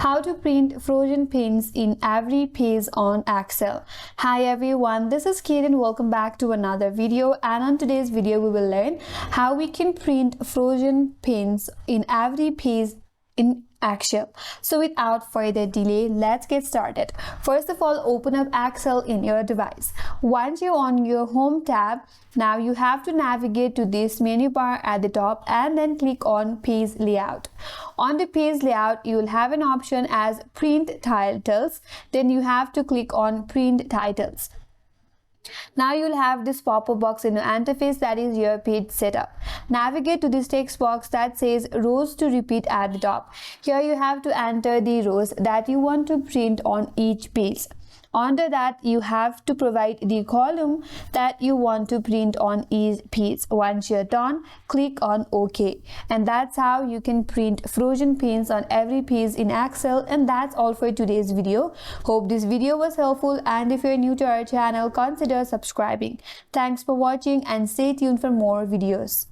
How to print frozen pins in every page on Excel. Hi everyone, this is Kate and welcome back to another video, and on today's video we will learn how we can print frozen pins in every page in Excel. So without further delay, let's get started. First of all, open up Excel in your device. Once you're on your home tab, now you have to navigate to this menu bar at the top and then click on page layout. On the page layout, you will have an option as print titles. Then you have to click on print titles. Now you'll have this pop-up box in your interface, that is your page setup. Navigate to this text box that says rows to repeat at the top. Here you have to enter the rows that you want to print on each page. Under that, you have to provide the column that you want to print on each page. Once you're done, click on OK. And that's how you can print frozen pins on every page in Excel. And that's all for today's video. Hope this video was helpful, and if you're new to our channel, consider subscribing. Thanks for watching and stay tuned for more videos.